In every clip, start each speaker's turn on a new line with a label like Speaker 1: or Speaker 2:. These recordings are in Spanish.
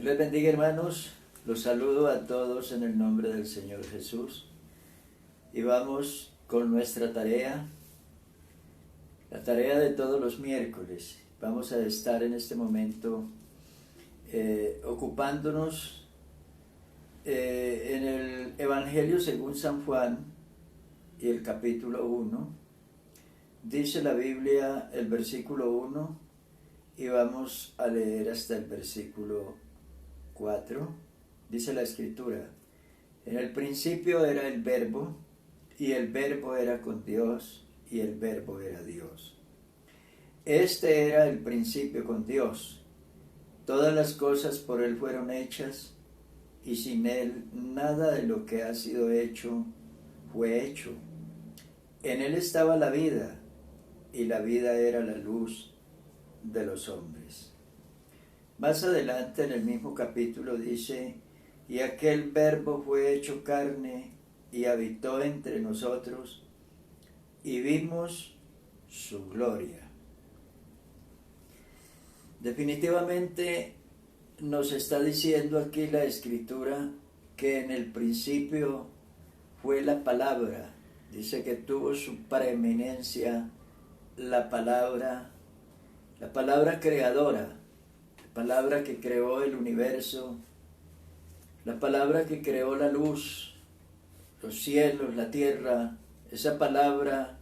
Speaker 1: Les bendiga, hermanos, los saludo a todos en el nombre del Señor Jesús y vamos con nuestra tarea, la tarea de todos los miércoles. Vamos a estar en este momento ocupándonos en el Evangelio según San Juan y el capítulo 1. Dice la Biblia el versículo 1 y vamos a leer hasta el versículo 4. Dice la Escritura: en el principio era el Verbo, y el Verbo era con Dios, y el Verbo era Dios. Este era el principio con Dios. Todas las cosas por Él fueron hechas, y sin Él nada de lo que ha sido hecho fue hecho. En Él estaba la vida, y la vida era la luz de los hombres. Más adelante en el mismo capítulo dice: y aquel Verbo fue hecho carne y habitó entre nosotros, y vimos su gloria. Definitivamente nos está diciendo aquí la Escritura que en el principio fue la palabra. Dice que tuvo su preeminencia la palabra creadora, la palabra que creó el universo, la palabra que creó la luz, los cielos, la tierra, esa palabra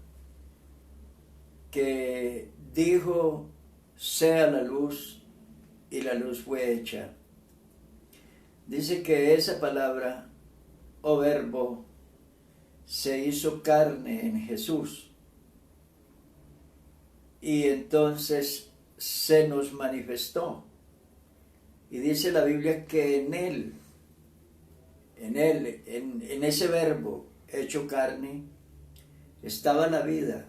Speaker 1: que dijo: sea la luz, y la luz fue hecha. Dice que esa palabra, o Verbo, se hizo carne en Jesús, y entonces se nos manifestó. Y dice la Biblia que en ese Verbo hecho carne, estaba la vida,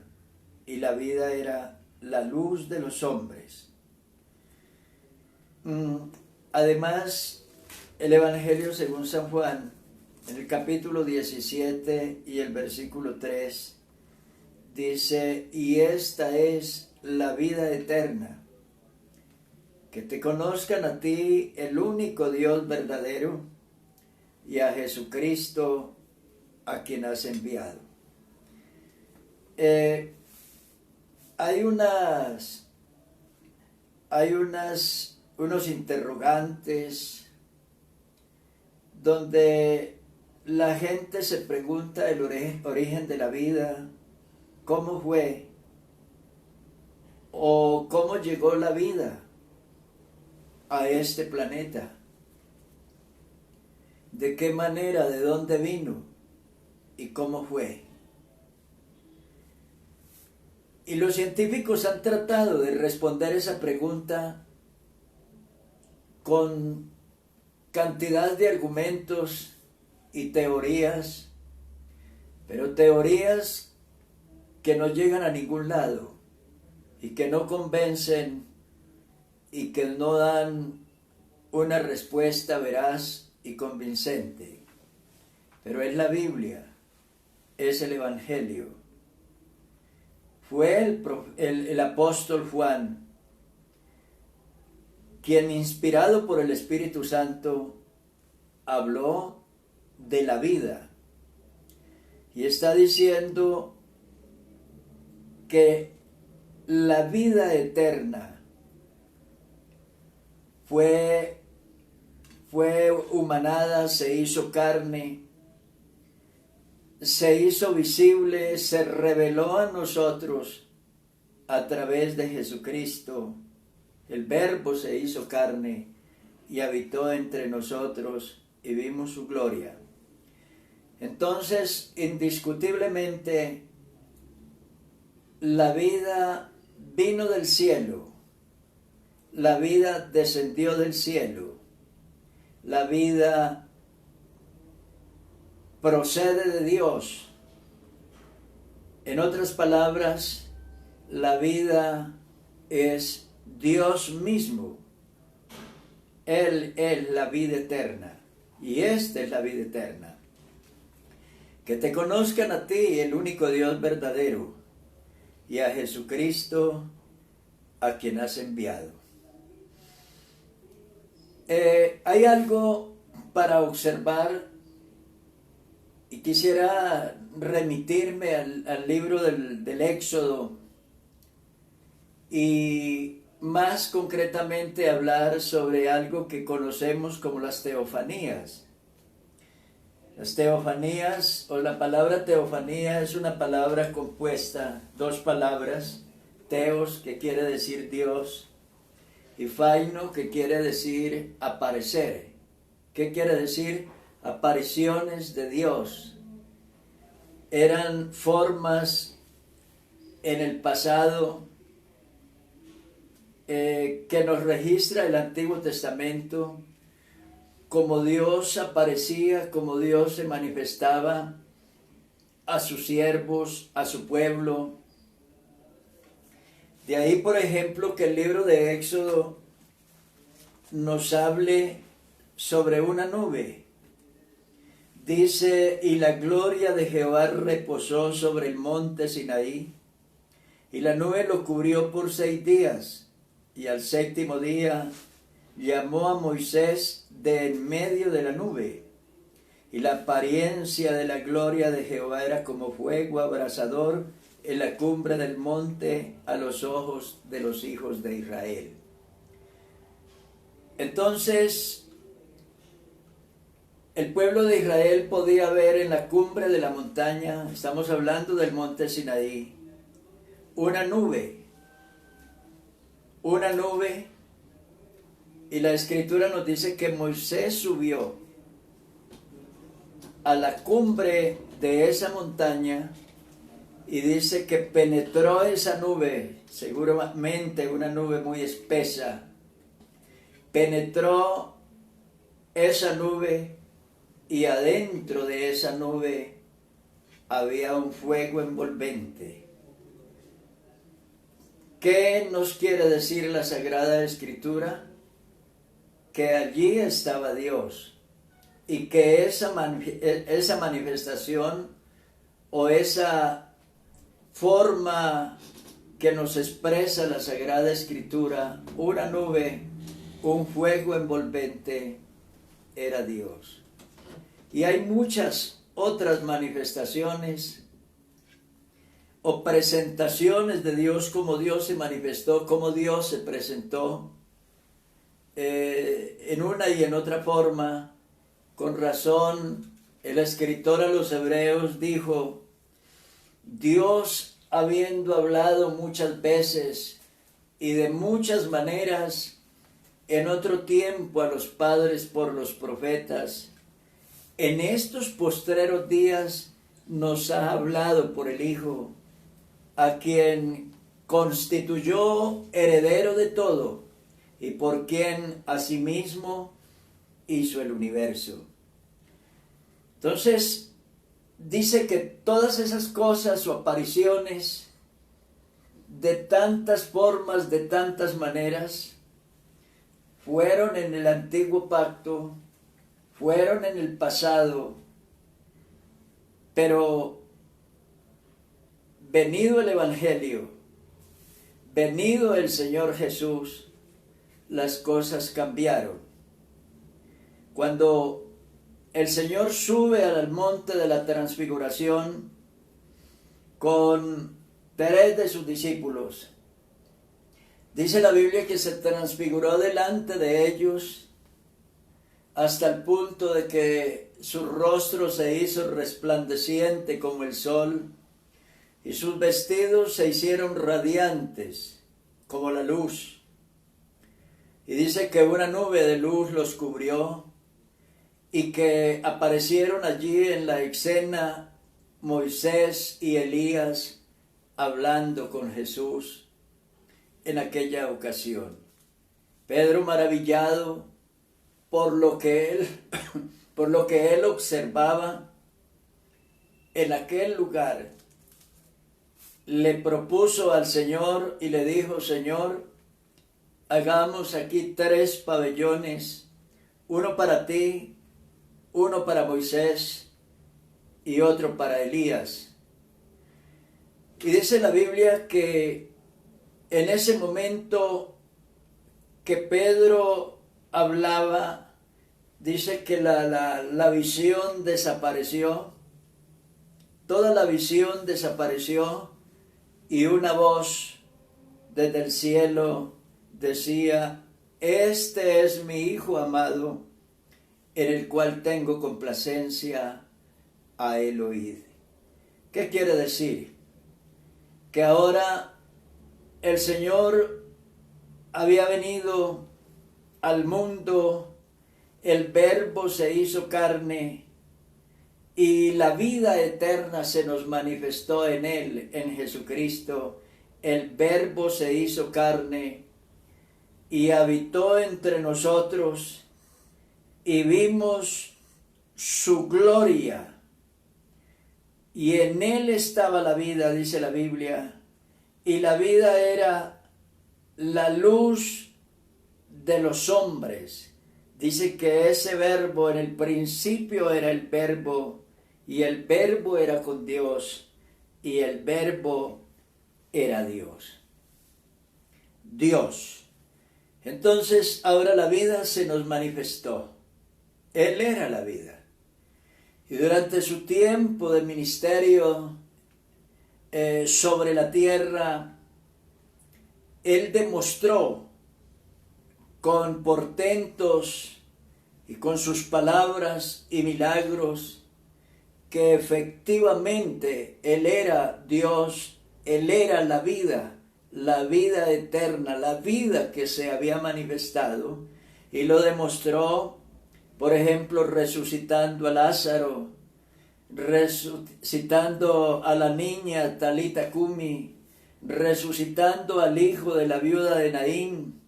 Speaker 1: y la vida era la luz de los hombres. Además, el Evangelio según San Juan, en el capítulo 17 y el versículo 3, dice: y esta es la vida eterna, que te conozcan a ti, el único Dios verdadero, y a Jesucristo, a quien has enviado. Hay unos interrogantes donde la gente se pregunta el origen de la vida, cómo fue o cómo llegó la vida a este planeta, de qué manera, de dónde vino y cómo fue. Y los científicos han tratado de responder esa pregunta con cantidad de argumentos y teorías, pero teorías que no llegan a ningún lado y que no convencen y que no dan una respuesta veraz y convincente. Pero es la Biblia, es el Evangelio. Fue el apóstol Juan quien, inspirado por el Espíritu Santo, habló de la vida. Y está diciendo que la vida eterna fue humanada, se hizo carne, se hizo visible, se reveló a nosotros a través de Jesucristo. El Verbo se hizo carne y habitó entre nosotros, y vimos su gloria. Entonces, indiscutiblemente, la vida vino del cielo, la vida descendió del cielo, la vida procede de Dios. En otras palabras, la vida es Dios mismo. Él es la vida eterna, y esta es la vida eterna: que te conozcan a ti, el único Dios verdadero, y a Jesucristo, a quien has enviado. Hay algo para observar y quisiera remitirme al libro del Éxodo y más concretamente hablar sobre algo que conocemos como las teofanías. Las teofanías, o la palabra teofanía, es una palabra compuesta, dos palabras, teos, que quiere decir Dios, y faino, que quiere decir aparecer. ¿Qué quiere decir? Apariciones de Dios. Eran formas en el pasado que nos registra el Antiguo Testamento, como Dios aparecía, como Dios se manifestaba a sus siervos, a su pueblo. De ahí, por ejemplo, que el libro de Éxodo nos hable sobre una nube. Dice, y la gloria de Jehová reposó sobre el monte Sinaí, y la nube lo cubrió por 6 días, y al 7º día llamó a Moisés de en medio de la nube, y la apariencia de la gloria de Jehová era como fuego abrasador en la cumbre del monte a los ojos de los hijos de Israel. Entonces, el pueblo de Israel podía ver en la cumbre de la montaña, estamos hablando del monte Sinaí, una nube, y la Escritura nos dice que Moisés subió a la cumbre de esa montaña y dice que penetró esa nube, seguramente una nube muy espesa, penetró esa nube y adentro de esa nube había un fuego envolvente. ¿Qué nos quiere decir la Sagrada Escritura? Que allí estaba Dios y que esa manifestación o esa forma que nos expresa la Sagrada Escritura, una nube, un fuego envolvente, era Dios. Y hay muchas otras manifestaciones o presentaciones de Dios, como Dios se manifestó, como Dios se presentó en una y en otra forma. Con razón, el escritor a los Hebreos dijo, Dios, habiendo hablado muchas veces y de muchas maneras en otro tiempo a los padres por los profetas, en estos postreros días nos ha hablado por el Hijo, a quien constituyó heredero de todo y por quien asimismo hizo el universo. Entonces, dice que todas esas cosas o apariciones de tantas formas, de tantas maneras, fueron en el antiguo pacto, fueron en el pasado, pero venido el Evangelio, venido el Señor Jesús, las cosas cambiaron. Cuando el Señor sube al monte de la transfiguración con 3 de sus discípulos, dice la Biblia que se transfiguró delante de ellos hasta el punto de que su rostro se hizo resplandeciente como el sol y sus vestidos se hicieron radiantes como la luz. Y dice que una nube de luz los cubrió y que aparecieron allí en la escena Moisés y Elías hablando con Jesús en aquella ocasión. Pedro, maravillado por lo que él observaba en aquel lugar, le propuso al Señor y le dijo, Señor, hagamos aquí 3 pabellones, uno para ti, uno para Moisés y otro para Elías. Y dice la Biblia que en ese momento que Pedro hablaba, dice que la visión desapareció, toda la visión desapareció y una voz desde el cielo decía: este es mi Hijo amado, en el cual tengo complacencia, a él oíd. ¿Qué quiere decir? Que ahora el Señor había venido al mundo, el Verbo se hizo carne y la vida eterna se nos manifestó en Él, en Jesucristo. El Verbo se hizo carne y habitó entre nosotros y vimos su gloria. Y en Él estaba la vida, dice la Biblia, y la vida era la luz de los hombres. Dice que ese Verbo en el principio era el Verbo, y el Verbo era con Dios, y el Verbo era Dios. Dios. Entonces ahora la vida se nos manifestó. Él era la vida. Y durante su tiempo de ministerio sobre la tierra, Él demostró con portentos y con sus palabras y milagros que efectivamente Él era Dios, Él era la vida eterna, la vida que se había manifestado, y lo demostró, por ejemplo, resucitando a Lázaro, resucitando a la niña Talita Cumi, resucitando al hijo de la viuda de Naín,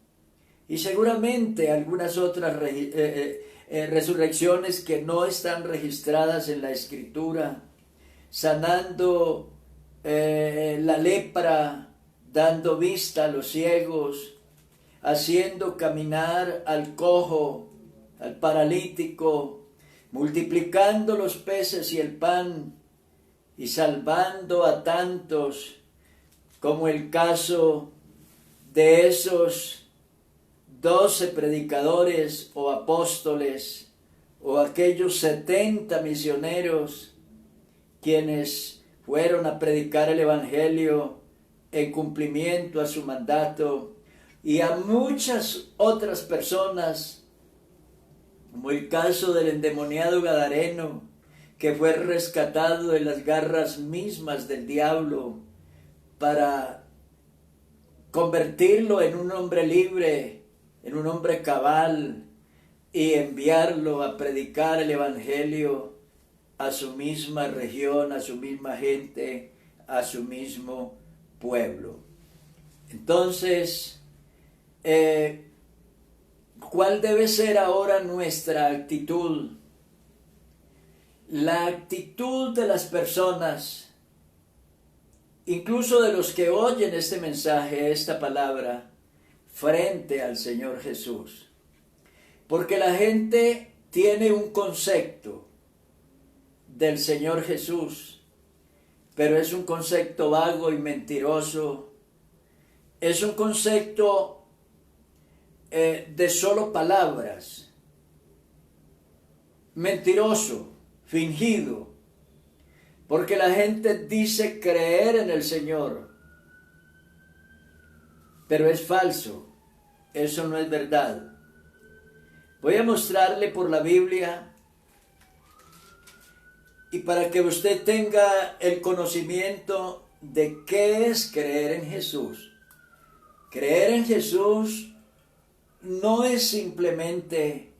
Speaker 1: y seguramente algunas otras resurrecciones que no están registradas en la Escritura, sanando la lepra, dando vista a los ciegos, haciendo caminar al cojo, al paralítico, multiplicando los peces y el pan, y salvando a tantos, como el caso de esos 12 predicadores o apóstoles, o aquellos 70 misioneros, quienes fueron a predicar el Evangelio en cumplimiento a su mandato, y a muchas otras personas, como el caso del endemoniado gadareno, que fue rescatado de las garras mismas del diablo para convertirlo en un hombre libre, en un hombre cabal, y enviarlo a predicar el Evangelio a su misma región, a su misma gente, a su mismo pueblo. Entonces, ¿cuál debe ser ahora nuestra actitud? La actitud de las personas, incluso de los que oyen este mensaje, esta palabra, frente al Señor Jesús. Porque la gente tiene un concepto del Señor Jesús, pero es un concepto vago y mentiroso. Es un concepto de solo palabras, mentiroso, fingido, porque la gente dice creer en el Señor, pero es falso, eso no es verdad. Voy a mostrarle por la Biblia, y para que usted tenga el conocimiento de qué es creer en Jesús. Creer en Jesús no es simplemente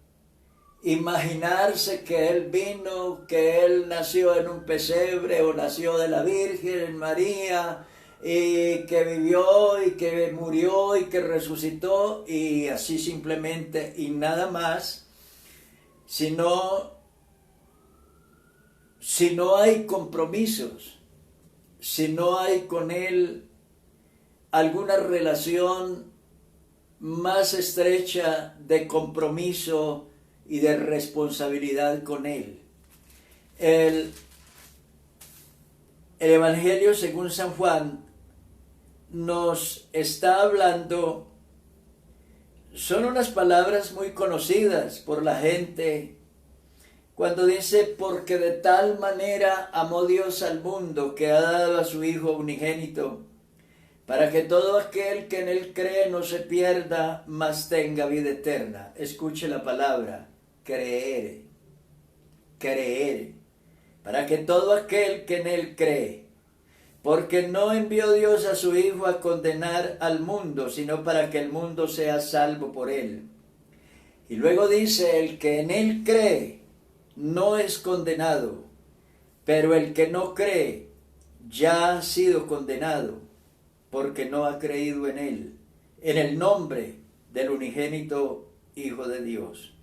Speaker 1: imaginarse que Él vino, que Él nació en un pesebre o nació de la Virgen María, y que vivió y que murió y que resucitó y así simplemente y nada más, sino si no hay compromisos, si no hay con Él alguna relación más estrecha de compromiso y de responsabilidad con Él. El Evangelio según San Juan nos está hablando son unas palabras muy conocidas por la gente cuando dice, porque de tal manera amó Dios al mundo que ha dado a su Hijo unigénito, para que todo aquel que en él cree no se pierda, mas tenga vida eterna. Escuche la palabra, creer, creer, para que todo aquel que en él cree, porque no envió Dios a su Hijo a condenar al mundo, sino para que el mundo sea salvo por él. Y luego dice, el que en él cree no es condenado, pero el que no cree ya ha sido condenado, porque no ha creído en él, en el nombre del unigénito Hijo de Dios.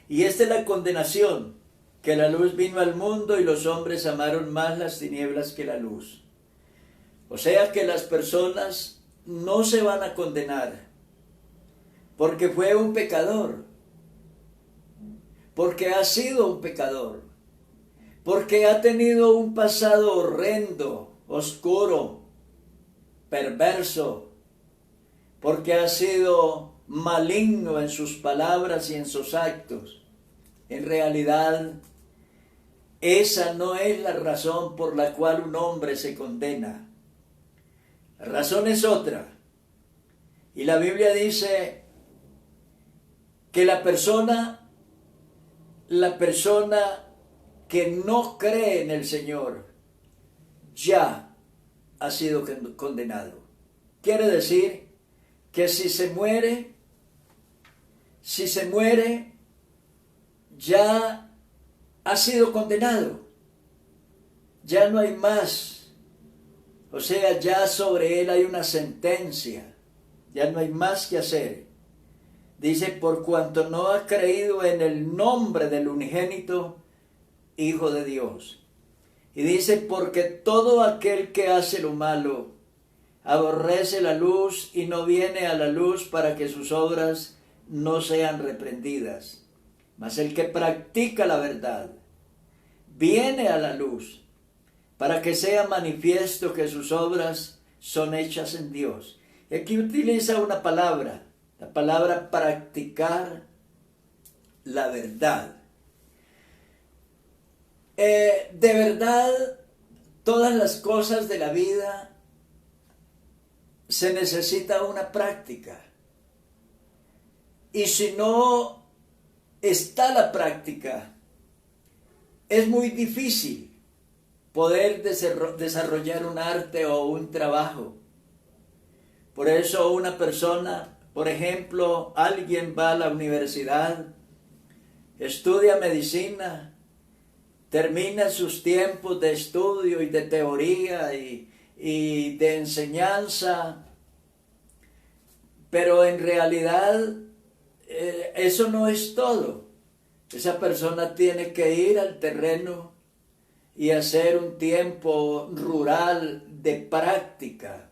Speaker 1: Y esta es la condenación, que la luz vino al mundo y los hombres amaron más las tinieblas que la luz. O sea que las personas no se van a condenar, porque fue un pecador, porque ha sido un pecador, porque ha tenido un pasado horrendo, oscuro, perverso, porque ha sido maligno en sus palabras y en sus actos. En realidad, esa no es la razón por la cual un hombre se condena. La razón es otra. Y la Biblia dice que la persona que no cree en el Señor ya ha sido condenado. Quiere decir que si se muere, ya ha sido condenado. Ya no hay más. O sea, ya sobre él hay una sentencia. Ya no hay más que hacer. Dice, por cuanto no ha creído en el nombre del unigénito Hijo de Dios. Y dice, porque todo aquel que hace lo malo aborrece la luz y no viene a la luz para que sus obras no sean reprendidas. Mas el que practica la verdad viene a la luz para que sea manifiesto que sus obras son hechas en Dios. Y aquí utiliza una palabra, la palabra practicar la verdad. De verdad, todas las cosas de la vida se necesita una práctica. Y si no está la práctica, es muy difícil poder desarrollar un arte o un trabajo. Por eso una persona, por ejemplo, alguien va a la universidad, estudia medicina, termina sus tiempos de estudio y de teoría y de enseñanza, pero en realidad eso no es todo. Esa persona tiene que ir al terreno y hacer un tiempo rural de práctica.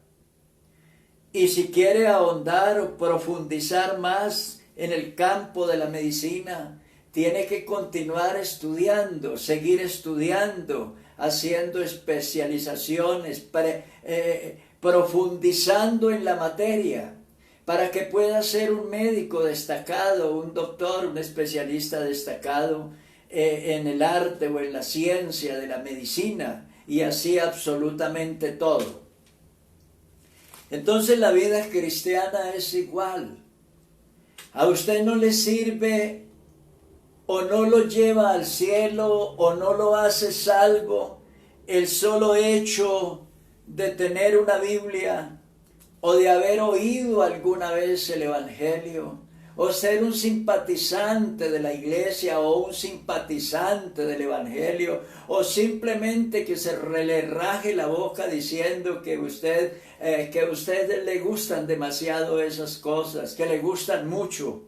Speaker 1: Y si quiere ahondar o profundizar más en el campo de la medicina, tiene que continuar estudiando, seguir estudiando, haciendo especializaciones, profundizando en la materia, para que pueda ser un médico destacado, un doctor, un especialista destacado en el arte o en la ciencia de la medicina, y así absolutamente todo. Entonces la vida cristiana es igual. A usted no le sirve o no lo lleva al cielo o no lo hace salvo el solo hecho de tener una Biblia o de haber oído alguna vez el Evangelio o ser un simpatizante de la iglesia o un simpatizante del Evangelio o simplemente que se le raje la boca diciendo que a usted le gustan demasiado esas cosas, que le gustan mucho,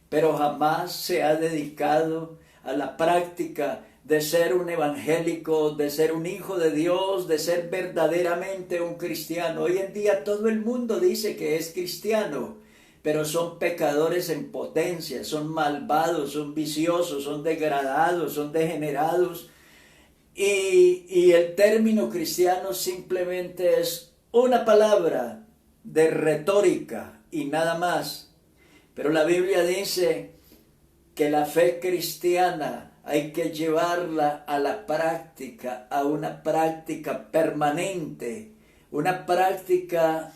Speaker 1: pero jamás se ha dedicado a la práctica de ser un evangélico, de ser un hijo de Dios, de ser verdaderamente un cristiano. Hoy en día todo el mundo dice que es cristiano, pero son pecadores en potencia, son malvados, son viciosos, son degradados, son degenerados. Y el término cristiano simplemente es una palabra de retórica y nada más. Pero la Biblia dice que la fe cristiana hay que llevarla a la práctica, a una práctica permanente, una práctica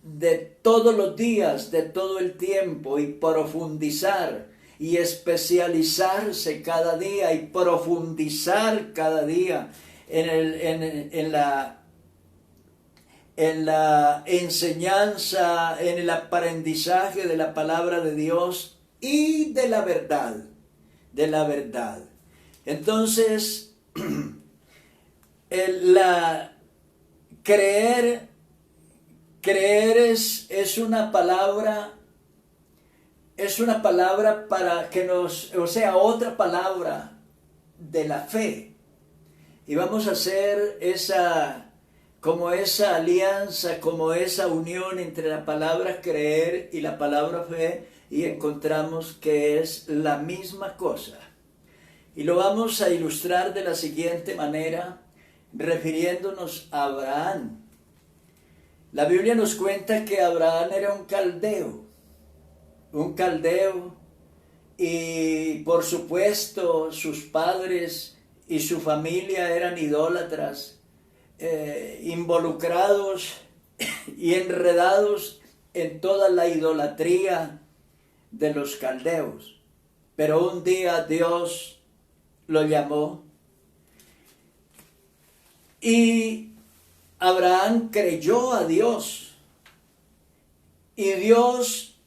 Speaker 1: de todos los días, de todo el tiempo, y profundizar y especializarse cada día y profundizar cada día en la enseñanza, en el aprendizaje de la palabra de Dios y de la verdad, Entonces, creer es una palabra para que otra palabra de la fe. Y vamos a hacer esa alianza, como esa unión entre la palabra creer y la palabra fe, y encontramos que es la misma cosa. Y lo vamos a ilustrar de la siguiente manera, refiriéndonos a Abraham. La Biblia nos cuenta que Abraham era un caldeo, y por supuesto sus padres y su familia eran idólatras, involucrados y enredados en toda la idolatría de los caldeos. Pero un día Dios lo llamó y Abraham creyó a Dios, y Dios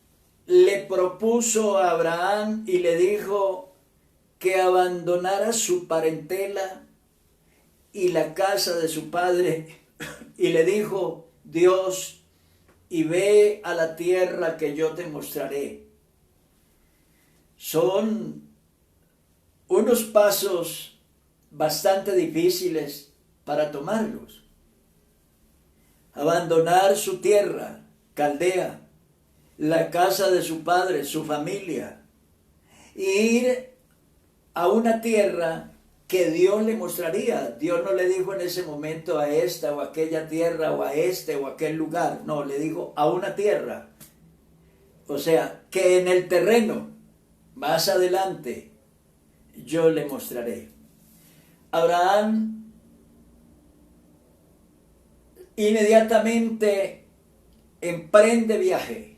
Speaker 1: le propuso a Abraham y le dijo que abandonara su parentela y la casa de su padre, y le dijo Dios: y ve a la tierra que yo te mostraré. Son unos pasos bastante difíciles para tomarlos. Abandonar su tierra, Caldea, la casa de su padre, su familia, e ir a una tierra que Dios le mostraría. Dios no le dijo en ese momento a esta o aquella tierra, o a este o aquel lugar. No, le dijo a una tierra. O sea, que en el terreno, más adelante, yo le mostraré. Abraham inmediatamente emprende viaje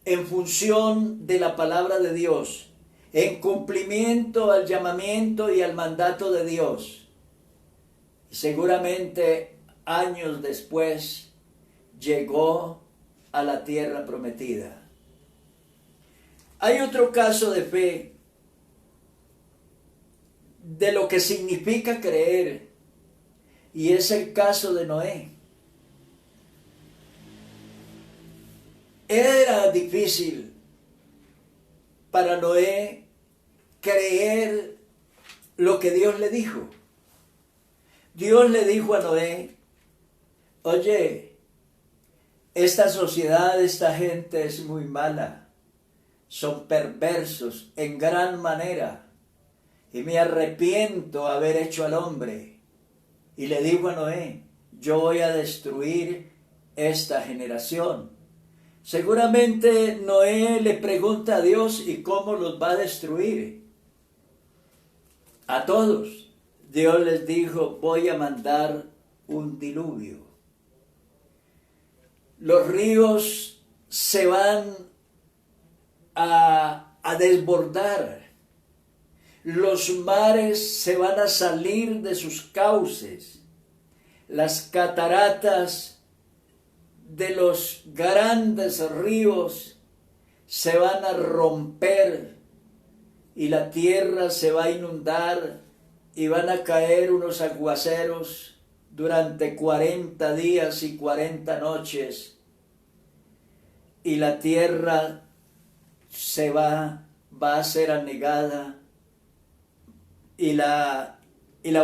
Speaker 1: en función de la palabra de Dios, en cumplimiento al llamamiento y al mandato de Dios. Seguramente años después llegó a la tierra prometida. Hay otro caso de fe, de lo que significa creer, y es el caso de Noé. Era difícil para Noé creer lo que Dios le dijo. Dios le dijo a Noé: oye, esta sociedad, esta gente es muy mala, son perversos en gran manera, y me arrepiento haber hecho al hombre. Y le dijo a Noé: yo voy a destruir esta generación. Seguramente Noé le pregunta a Dios: ¿y cómo los va a destruir? A todos. Dios les dijo: voy a mandar un diluvio. Los ríos se van a desbordar. Los mares se van a salir de sus cauces. Las cataratas de los grandes ríos se van a romper, y la tierra se va a inundar, y van a caer unos aguaceros durante 40 días y 40 noches, y la tierra va a ser anegada, y la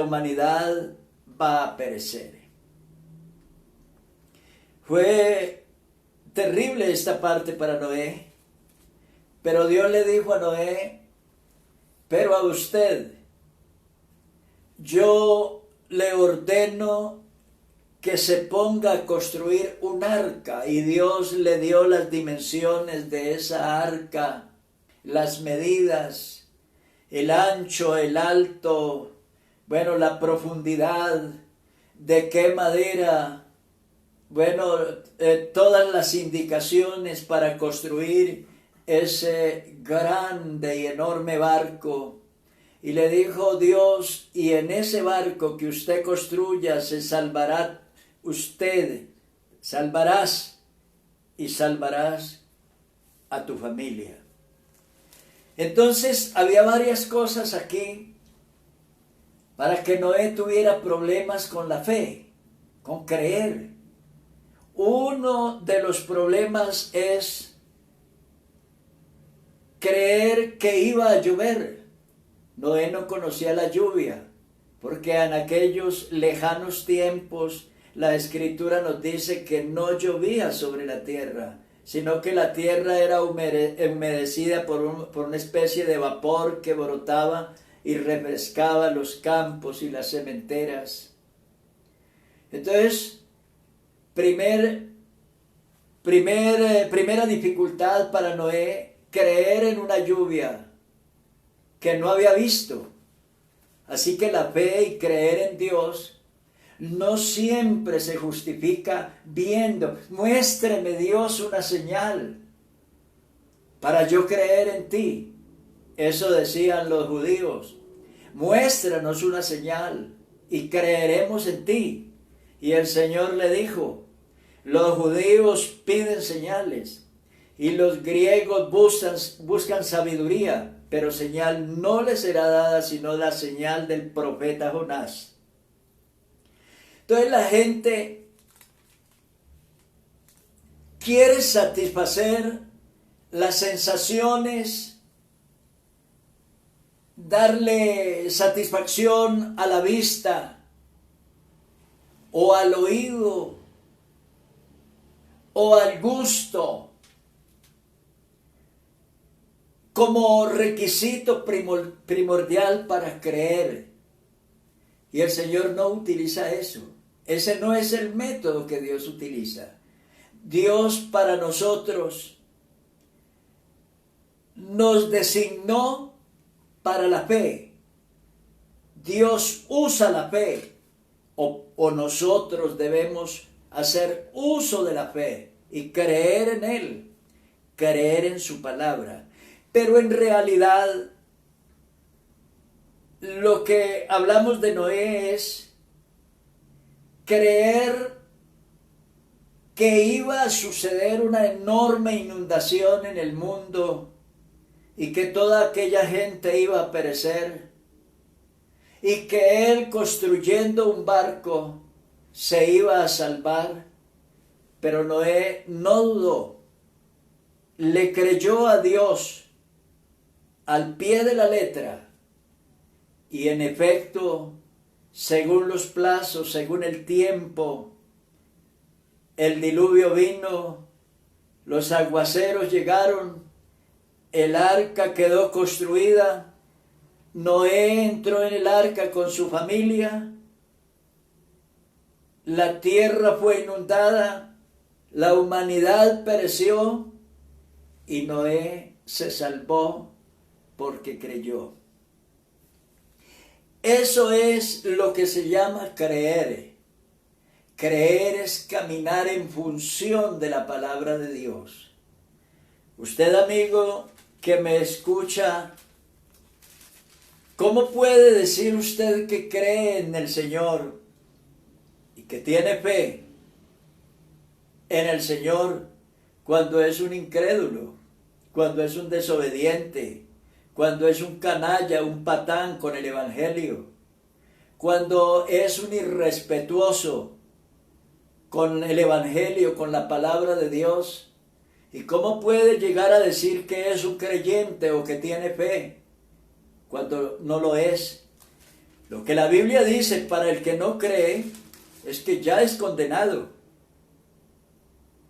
Speaker 1: humanidad va a perecer. Fue terrible esta parte para Noé, pero Dios le dijo a Noé: pero a usted yo le ordeno que se ponga a construir un arca, y Dios le dio las dimensiones de esa arca, las medidas, el ancho, el alto, bueno, la profundidad, de qué madera, bueno, todas las indicaciones para construir ese grande y enorme barco. Y le dijo Dios: y en ese barco que usted construya se salvará usted, salvarás y salvarás a tu familia. Entonces había varias cosas aquí para que Noé tuviera problemas con la fe, con creer. Uno de los problemas es creer que iba a llover. Noé no conocía la lluvia, porque en aquellos lejanos tiempos la Escritura nos dice que no llovía sobre la tierra, sino que la tierra era humedecida por una especie de vapor que brotaba y refrescaba los campos y las sementeras. Entonces, primera dificultad para Noé: creer en una lluvia que no había visto. Así que la fe y creer en Dios no siempre se justifica viendo. Muéstreme, Dios, una señal para yo creer en ti. Eso decían los judíos: muéstranos una señal y creeremos en ti. Y el Señor le dijo: los judíos piden señales y los griegos buscan sabiduría, pero señal no les será dada sino la señal del profeta Jonás. Entonces la gente quiere satisfacer las sensaciones, darle satisfacción a la vista o al oído o al gusto como requisito primordial para creer. Y el Señor no utiliza eso. Ese no es el método que Dios utiliza. Dios para nosotros nos designó para la fe. Dios usa la fe, o nosotros debemos hacer uso de la fe y creer en Él, creer en su palabra. Pero en realidad lo que hablamos de Noé es creer que iba a suceder una enorme inundación en el mundo y que toda aquella gente iba a perecer, y que él, construyendo un barco, se iba a salvar. Pero Noé no dudó, le creyó a Dios al pie de la letra, y en efecto, según los plazos, según el tiempo, el diluvio vino, los aguaceros llegaron, el arca quedó construida, Noé entró en el arca con su familia, la tierra fue inundada, la humanidad pereció y Noé se salvó porque creyó. Eso es lo que se llama creer. Creer es caminar en función de la palabra de Dios. Usted, amigo que me escucha, ¿cómo puede decir usted que cree en el Señor y que tiene fe en el Señor cuando es un incrédulo, cuando es un desobediente, cuando es un canalla, un patán con el Evangelio, cuando es un irrespetuoso con el Evangelio, con la palabra de Dios? ¿Y cómo puede llegar a decir que es un creyente o que tiene fe cuando no lo es? Lo que la Biblia dice para el que no cree es que ya es condenado.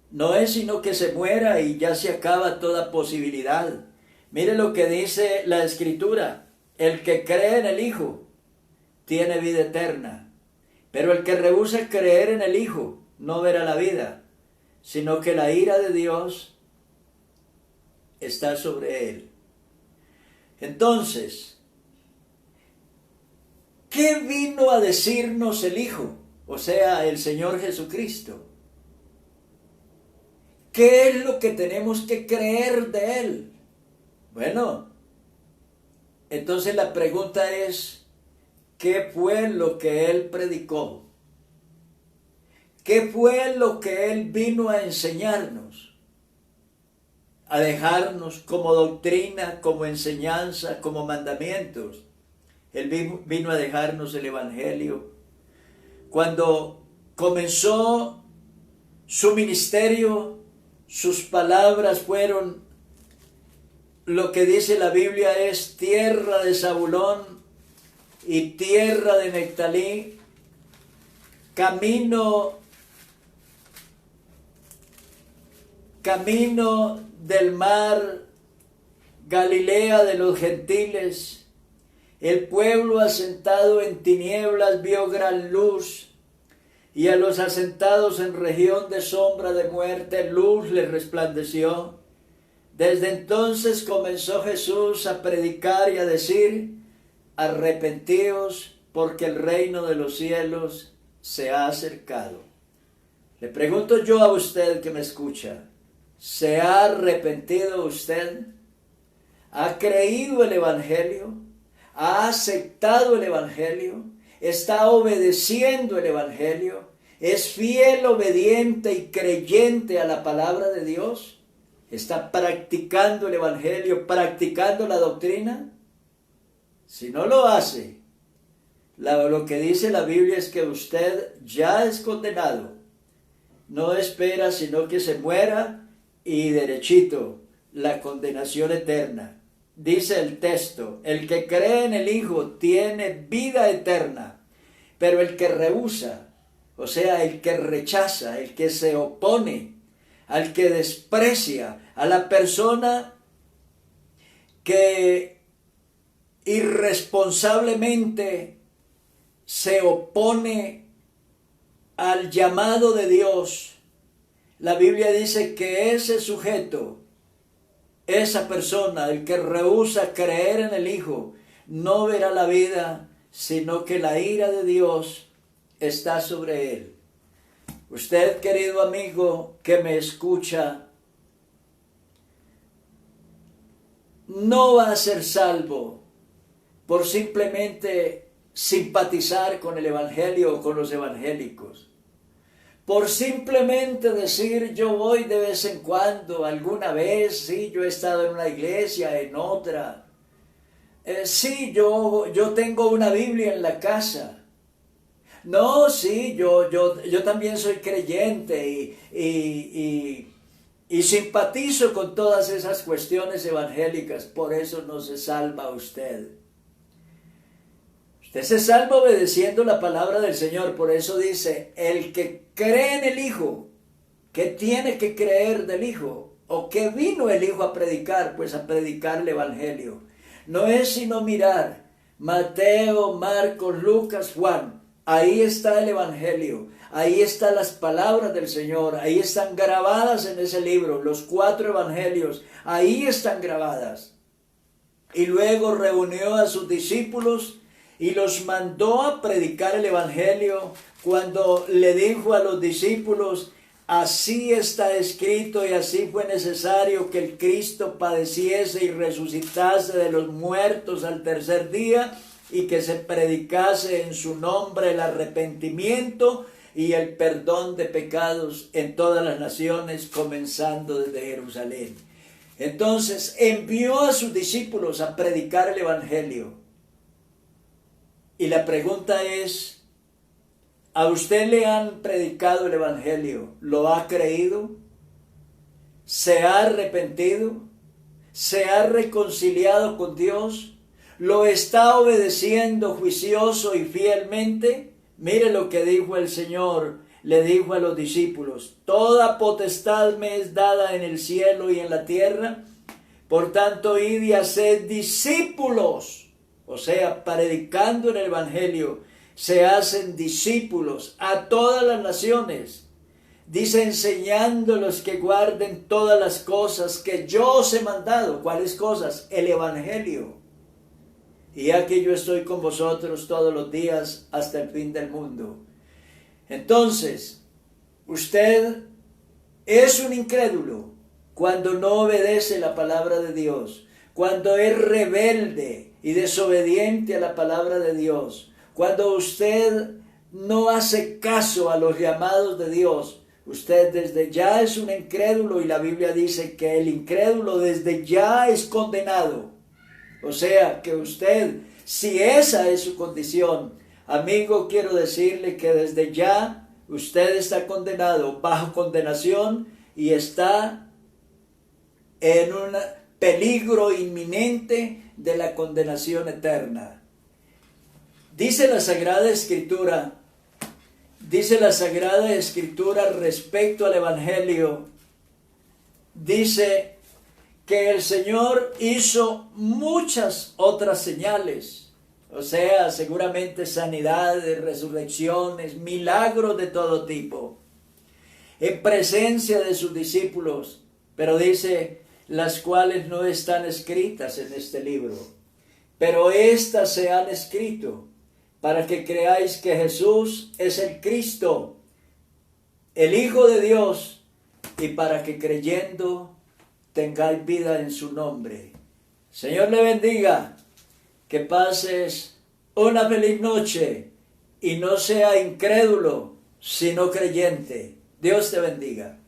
Speaker 1: No es sino que se muera y ya se acaba toda posibilidad. Mire lo que dice la Escritura: el que cree en el Hijo tiene vida eterna, Pero el que rehúsa creer en el Hijo no verá la vida, sino que la ira de Dios está sobre él. Entonces, ¿qué vino a decirnos el Hijo? O sea, el Señor Jesucristo. ¿Qué es lo que tenemos que creer de Él? Bueno, entonces la pregunta es, ¿qué fue lo que Él predicó? ¿Qué fue lo que Él vino a enseñarnos? A dejarnos como doctrina, como enseñanza, como mandamientos. Él vino a dejarnos el Evangelio. Cuando comenzó su ministerio, sus palabras fueron, lo que dice la Biblia es tierra de Zabulón y tierra de Neftalí, camino del mar, Galilea de los gentiles. El pueblo asentado en tinieblas vio gran luz, y a los asentados en región de sombra de muerte, luz les resplandeció. Desde entonces comenzó Jesús a predicar y a decir, arrepentíos, porque el reino de los cielos se ha acercado. Le pregunto yo a usted que me escucha, ¿se ha arrepentido usted? ¿Ha creído el Evangelio? ¿Ha aceptado el Evangelio? ¿Está obedeciendo el Evangelio? ¿Es fiel, obediente y creyente a la palabra de Dios? ¿Está practicando el Evangelio, practicando la doctrina? Si no lo hace, lo que dice la Biblia es que usted ya es condenado. No espera sino que se muera y derechito, la condenación eterna. Dice el texto, el que cree en el Hijo tiene vida eterna, pero el que rehúsa, o sea, el que rechaza, el que se opone, al que desprecia, a la persona que irresponsablemente se opone al llamado de Dios, la Biblia dice que ese sujeto, esa persona, el que rehúsa creer en el Hijo, no verá la vida, sino que la ira de Dios está sobre él. Usted, querido amigo que me escucha, no va a ser salvo por simplemente simpatizar con el Evangelio o con los evangélicos. Por simplemente decir yo voy de vez en cuando, alguna vez, sí, yo he estado en una iglesia, en otra. Sí, yo tengo una Biblia en la casa. No, sí, yo también soy creyente y simpatizo con todas esas cuestiones evangélicas. Por eso no se salva usted. Usted se salva obedeciendo la palabra del Señor. Por eso dice, el que cree en el Hijo, ¿qué tiene que creer del Hijo? ¿O qué vino el Hijo a predicar? Pues a predicar el Evangelio. No es sino mirar Mateo, Marcos, Lucas, Juan. Ahí está el Evangelio. Ahí están las palabras del Señor. Ahí están grabadas en ese libro. Los 4 evangelios. Ahí están grabadas. Y luego reunió a sus discípulos y los mandó a predicar el Evangelio, cuando le dijo a los discípulos, así está escrito y así fue necesario que el Cristo padeciese y resucitase de los muertos al tercer día, y que se predicase en su nombre el arrepentimiento y el perdón de pecados en todas las naciones, comenzando desde Jerusalén. Entonces envió a sus discípulos a predicar el Evangelio. Y la pregunta es, ¿a usted le han predicado el Evangelio? ¿Lo ha creído? ¿Se ha arrepentido? ¿Se ha reconciliado con Dios? ¿Lo está obedeciendo juicioso y fielmente? Mire lo que dijo el Señor, le dijo a los discípulos, toda potestad me es dada en el cielo y en la tierra, por tanto id y haced discípulos. O sea, predicando en el Evangelio, se hacen discípulos a todas las naciones. Dice, enseñándolos que guarden todas las cosas que yo os he mandado. ¿Cuáles cosas? El Evangelio. Y aquí yo estoy con vosotros todos los días hasta el fin del mundo. Entonces, usted es un incrédulo cuando no obedece la palabra de Dios, cuando es rebelde y desobediente a la palabra de Dios, cuando usted no hace caso a los llamados de Dios. Usted desde ya es un incrédulo y la Biblia dice que el incrédulo desde ya es condenado. O sea que usted, si esa es su condición, amigo, quiero decirle que desde ya usted está condenado, bajo condenación, y está en un peligro inminente de la condenación eterna. Dice la Sagrada Escritura respecto al Evangelio, dice que el Señor hizo muchas otras señales, o sea, seguramente sanidades, resurrecciones, milagros de todo tipo, en presencia de sus discípulos, pero dice, las cuales no están escritas en este libro, pero estas se han escrito para que creáis que Jesús es el Cristo, el Hijo de Dios, y para que creyendo tengáis vida en su nombre. Señor le bendiga, que pases una feliz noche y no sea incrédulo, sino creyente. Dios te bendiga.